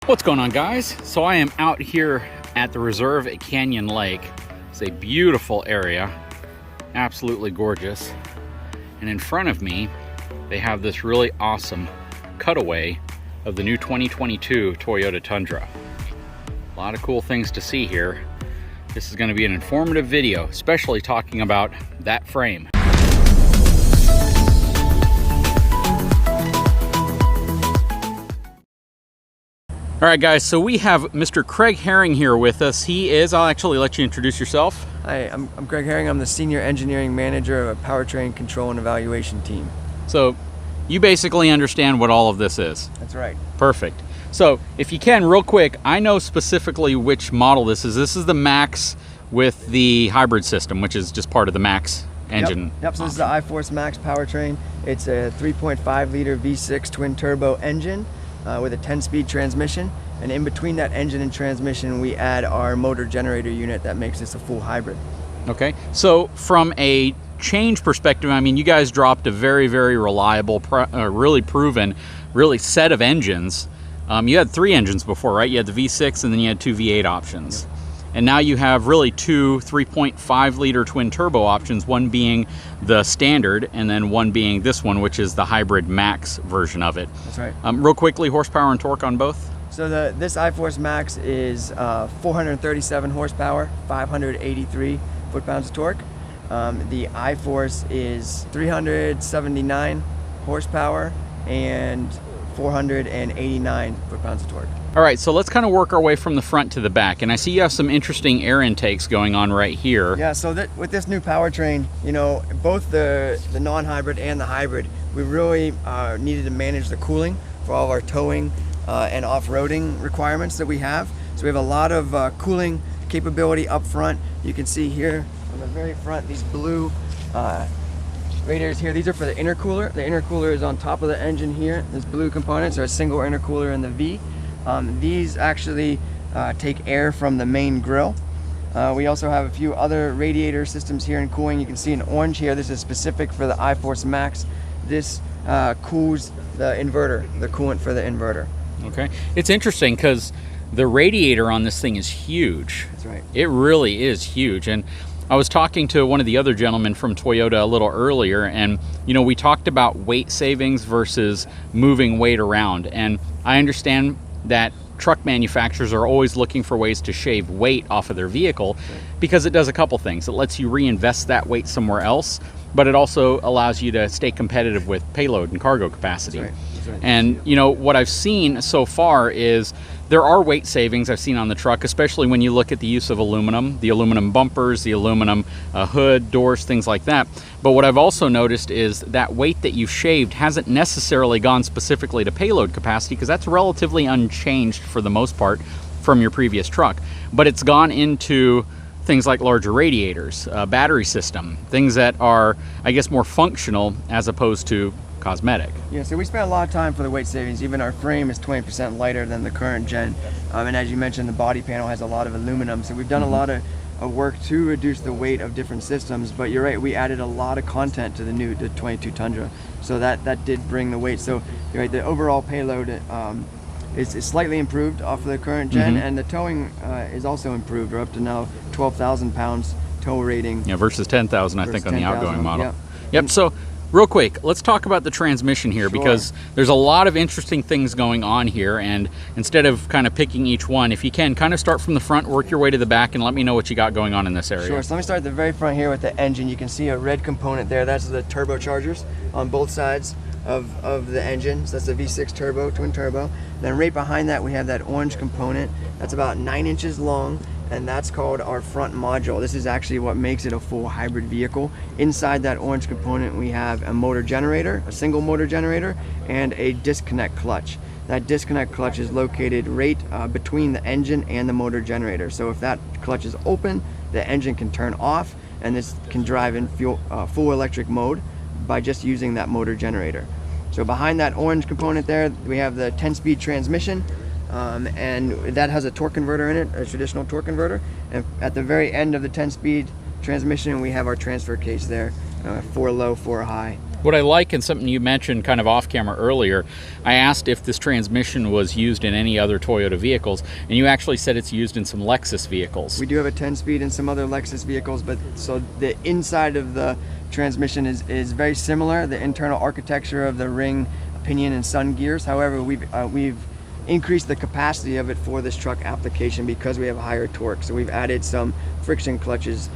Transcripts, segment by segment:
What's going on, guys? So I am out here at the reserve at Canyon Lake. It's a beautiful area, absolutely gorgeous. And in front of me, they have this really awesome cutaway of the new 2022 Toyota Tundra. A lot of cool things to see here. This is going to be an informative video, especially talking about that frame. All right, guys, so we have Mr. Craig Herring here with us. He is, I'll actually let you introduce yourself. Hi, I'm Craig Herring. I'm the Senior Engineering Manager of a Powertrain Control and Evaluation team. So you basically understand what all of this is. That's right. Perfect. So if you can, real quick, I know specifically which model this is. This is the Max with the hybrid system, which is just part of the Max engine. Yep. So this is the iForce Max powertrain. It's a 3.5 liter V6 twin turbo engine with a 10-speed transmission. And in between that engine and transmission, we add our motor generator unit that makes this a full hybrid. Okay. So from a change perspective, I mean, you guys dropped a very, very reliable, really proven, set of engines. You had 3 engines before, right? You had the V6 and then you had 2 V8 options. Yep. And now you have really 2 3.5 liter twin turbo options, one being the standard and then one being this one, which is the hybrid Max version of it. That's right. Real quickly, horsepower and torque on both? So this iForce Max is 437 horsepower, 583 foot-pounds of torque. The iForce is 379 horsepower and 489 foot-pounds of torque. All right, so let's kind of work our way from the front to the back. And I see you have some interesting air intakes going on right here. Yeah, so with this new powertrain, you know, both the non-hybrid and the hybrid, we really needed to manage the cooling for all of our towing and off-roading requirements that we have. So we have a lot of cooling capability up front. You can see here on the very front, these blue radiators here. These are for the intercooler. The intercooler is on top of the engine here. These blue components are a single intercooler in the V. These actually take air from the main grill. We also have a few other radiator systems here in cooling. You can see in orange here, this is specific for the iForce Max. This cools the inverter, the coolant for the inverter. Okay. It's interesting because the radiator on this thing is huge. That's right. It really is huge. And I was talking to one of the other gentlemen from Toyota a little earlier, and you know, we talked about weight savings versus moving weight around. And I understand that truck manufacturers are always looking for ways to shave weight off of their vehicle because it does a couple things. It lets you reinvest that weight somewhere else, but it also allows you to stay competitive with payload and cargo capacity. That's right. That's right. And you know, what I've seen so far is there are weight savings I've seen on the truck, especially when you look at the use of aluminum, the aluminum bumpers, the aluminum hood, doors, things like that. But what I've also noticed is that weight that you've shaved hasn't necessarily gone specifically to payload capacity, because that's relatively unchanged for the most part from your previous truck. But it's gone into things like larger radiators, battery system, things that are, I guess, more functional as opposed to cosmetic. Yeah, so we spent a lot of time for the weight savings. Even our frame is 20% lighter than the current gen. And as you mentioned, the body panel has a lot of aluminum. So we've done a lot of work to reduce the weight of different systems. But you're right, we added a lot of content to the 22 Tundra. So that did bring the weight. So you're right, the overall payload is slightly improved off of the current gen. And the towing is also improved. We're up to now 12,000 pounds tow rating. Yeah, versus 10,000, I think, on the outgoing model. Yep. So real quick, let's talk about the transmission here, because there's a lot of interesting things going on here, and instead of kind of picking each one, if you can, kind of start from the front, work your way to the back, and let me know what you got going on in this area. Sure, so let me start at the very front here with the engine. You can see a red component there. That's the turbochargers on both sides of the engine. So that's the V6 turbo, twin turbo. Then right behind that, we have that orange component. That's about 9 inches long, and that's called our front module. This is actually what makes it a full hybrid vehicle. Inside that orange component, we have a motor generator, a single motor generator, and a disconnect clutch. That disconnect clutch is located right between the engine and the motor generator. So if that clutch is open, the engine can turn off, and this can drive in full electric mode by just using that motor generator. So behind that orange component there, we have the 10-speed transmission. And that has a torque converter in it, a traditional torque converter. And at the very end of the 10-speed transmission, we have our transfer case there, 4 low, 4 high. What I like, and something you mentioned kind of off camera earlier, I asked if this transmission was used in any other Toyota vehicles, and you actually said it's used in some Lexus vehicles. We do have a 10-speed in some other Lexus vehicles, but so the inside of the transmission is very similar. The internal architecture of the ring, pinion, and sun gears. However, we've increased the capacity of it for this truck application because we have higher torque. So we've added some friction clutches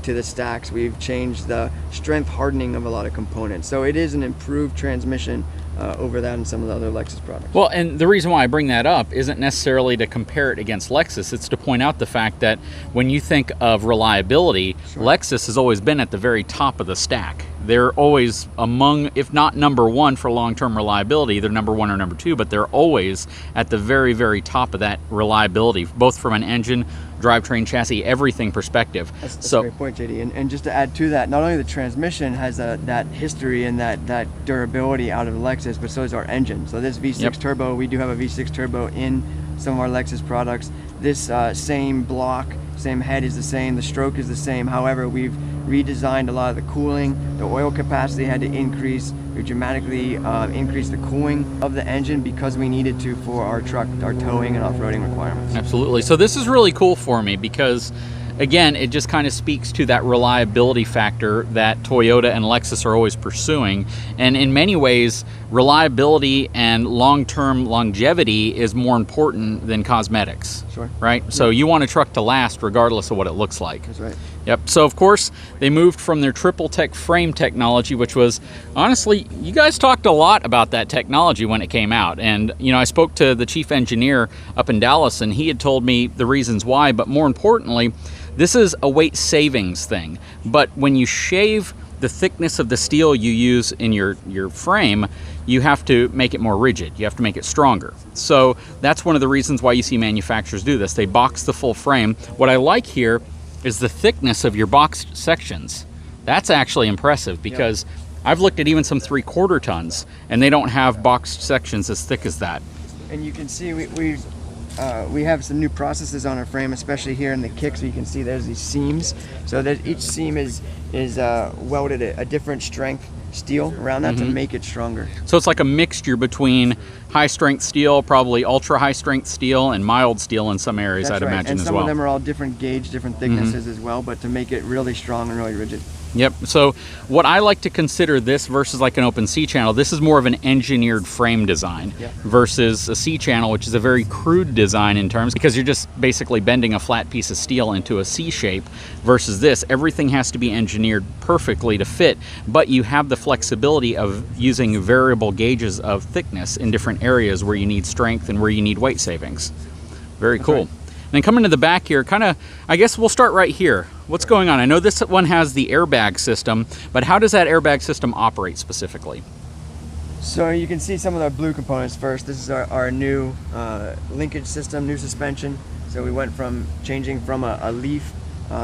to the stacks. We've changed the strength hardening of a lot of components. So it is an improved transmission over that and some of the other Lexus products. Well, and the reason why I bring that up isn't necessarily to compare it against Lexus. It's to point out the fact that when you think of reliability, Sure. Lexus has always been at the very top of the stack. They're always among, if not number one for long-term reliability, they're number one or number two, but they're always at the very, very top of that reliability, both from an engine, drivetrain, chassis, everything perspective. That's a great point, JD. And just to add to that, not only the transmission has that history and that durability out of Lexus, but so does our engine. So this V6 Yep. turbo, we do have a V6 turbo in some of our Lexus products. This same block, same head is the same, the stroke is the same. However, we've redesigned a lot of the cooling. The oil capacity had to increase. We dramatically increased the cooling of the engine because we needed to for our truck, our towing and off-roading requirements. Absolutely. So this is really cool for me because, again, it just kind of speaks to that reliability factor that Toyota and Lexus are always pursuing. And in many ways, reliability and long-term longevity is more important than cosmetics. Sure. Right? So you want a truck to last regardless of what it looks like. That's right. Yep. So of course they moved from their triple tech frame technology, which was, honestly, you guys talked a lot about that technology when it came out. And you know, I spoke to the chief engineer up in Dallas, and he had told me the reasons why. But more importantly, this is a weight savings thing. But when you shave the thickness of the steel you use in your frame, you have to make it more rigid. You have to make it stronger. So that's one of the reasons why you see manufacturers do this. They box the full frame. What I like here is the thickness of your boxed sections. That's actually impressive because I've looked at even some 3/4 tons and they don't have boxed sections as thick as that. And you can see we have some new processes on our frame, especially here in the kick. So you can see there's these seams. So that each seam is welded a different strength steel around that to make it stronger. So it's like a mixture between high strength steel, probably ultra high strength steel, and mild steel in some areas. That's I'd right. imagine and as some well. of them are all different gauge, different thicknesses as well, but to make it really strong and really rigid. Yep. So what I like to consider this versus like an open C channel, this is more of an engineered frame design versus a C channel, which is a very crude design in terms, because you're just basically bending a flat piece of steel into a C shape. Versus this, everything has to be engineered perfectly to fit, but you have the flexibility of using variable gauges of thickness in different areas where you need strength and where you need weight savings. Very cool. right. Then coming to the back here, kind of, I guess we'll start right here. What's going on? I know this one has the airbag system, but how does that airbag system operate specifically? So you can see some of the blue components first. This is our new linkage system, new suspension. So we went from changing from a leaf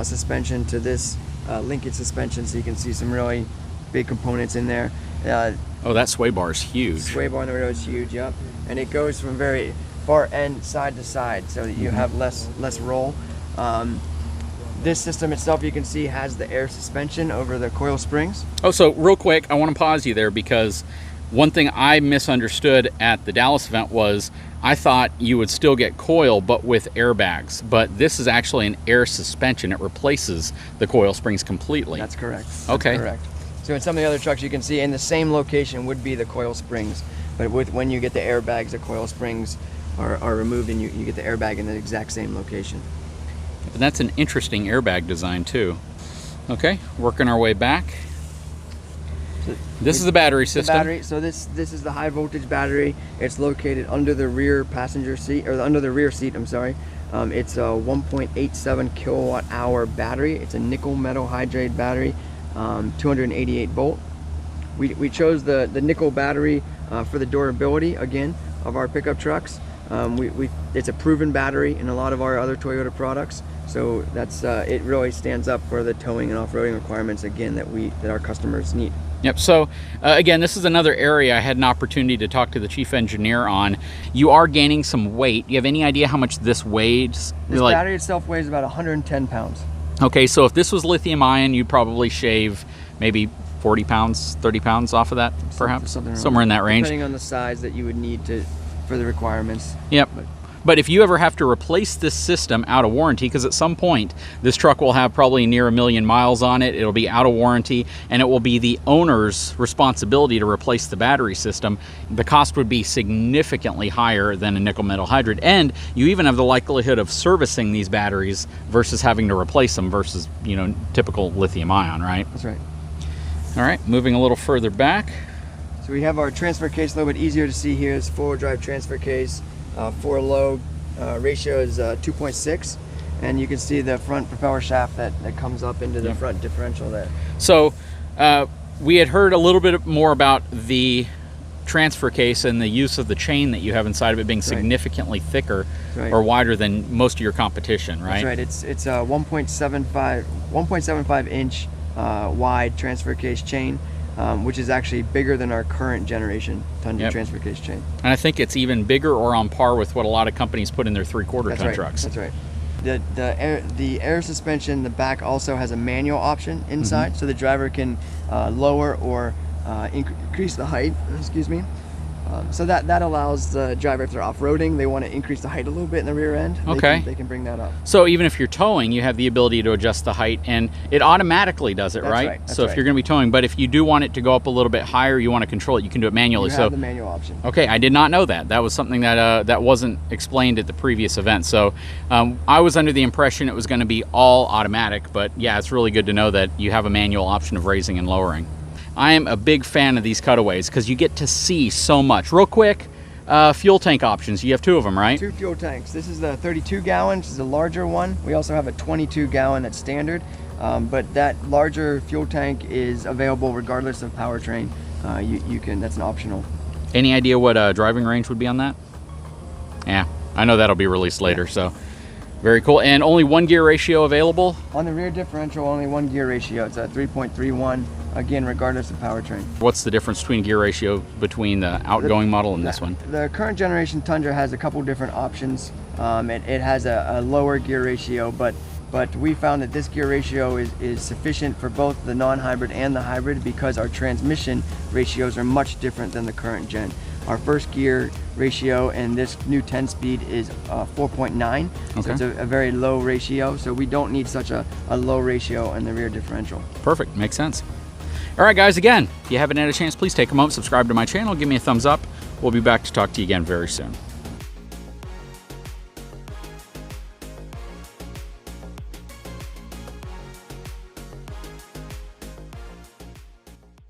suspension to this linkage suspension. So you can see some really big components in there. Oh, that sway bar is huge. Sway bar in the rear is huge, yep. And it goes from very far end side to side so that you have less roll. This system itself, you can see, has the air suspension over the coil springs. Oh, so real quick, I want to pause you there because one thing I misunderstood at the Dallas event was I thought you would still get coil but with airbags, but this is actually an air suspension. It replaces the coil springs completely. That's correct. That's okay. Correct. So in some of the other trucks you can see in the same location would be the coil springs, but when you get the airbags, the coil springs are removed and you get the airbag in the exact same location. And that's an interesting airbag design too. Okay, working our way back. So This is the battery system. The battery. So this is the high voltage battery. It's located under the rear passenger seat, or under the rear seat. I'm sorry. It's a 1.87 kilowatt hour battery. It's a nickel metal hydrate battery, 288 volt. We chose the nickel battery for the durability again of our pickup trucks. It's a proven battery in a lot of our other Toyota products, so that's it really stands up for the towing and off-roading requirements again that our customers need. Yep. So again, this is another area I had an opportunity to talk to the chief engineer on. You are gaining some weight. Do you have any idea how much this weighs? This battery itself weighs about 110 pounds. Okay, so if this was lithium ion, you'd probably shave maybe 40 pounds, 30 pounds off of that, perhaps? Somewhere in that range. Depending on the size that you would need for the requirements. Yep. But if you ever have to replace this system out of warranty, because at some point this truck will have probably near 1 million miles on it, it'll be out of warranty, and it will be the owner's responsibility to replace the battery system, the cost would be significantly higher than a nickel metal hydride. And you even have the likelihood of servicing these batteries versus having to replace them versus, you know, typical lithium ion, right? That's right. All right, moving a little further back. So we have our transfer case, a little bit easier to see here. Is four-wheel drive transfer case. For low ratio is 2.6, and you can see the front propeller shaft that comes up into the front differential there. So we had heard a little bit more about the transfer case and the use of the chain that you have inside of it being significantly thicker or wider than most of your competition, right? That's right. It's a 1.75 inch wide transfer case chain. Which is actually bigger than our current generation Tundra transfer case chain. And I think it's even bigger or on par with what a lot of companies put in their 3/4 ton trucks. That's right. The air suspension, the back also has a manual option inside, so the driver can lower or increase the height. Excuse me. So that allows the driver, if they're off-roading, they want to increase the height a little bit in the rear end. They can bring that up. So even if you're towing, you have the ability to adjust the height, and it automatically does it, right? So if you're going to be towing, but if you do want it to go up a little bit higher, you want to control it, you can do it manually. You have the manual option. Okay, I did not know that. That was something that that wasn't explained at the previous event. So I was under the impression it was going to be all automatic, but yeah, it's really good to know that you have a manual option of raising and lowering. I am a big fan of these cutaways because you get to see so much. Real quick, fuel tank options. You have 2 of them, right? 2 fuel tanks. This is the 32 gallon, which is a larger one. We also have a 22 gallon that's standard, but that larger fuel tank is available regardless of powertrain. That's an optional. Any idea what driving range would be on that? Yeah, I know that'll be released later, so very cool. And only 1 gear ratio available? On the rear differential, only 1 gear ratio. It's a 3.31. Again, regardless of powertrain. What's the difference between gear ratio between the outgoing model and this one? The current generation Tundra has a couple different options. It has a lower gear ratio, but we found that this gear ratio is sufficient for both the non-hybrid and the hybrid because our transmission ratios are much different than the current gen. Our first gear ratio and this new 10-speed is 4.9, so it's a very low ratio, so we don't need such a low ratio in the rear differential. Perfect, makes sense. All right, guys, again, if you haven't had a chance, please take a moment, subscribe to my channel, give me a thumbs up. We'll be back to talk to you again very soon.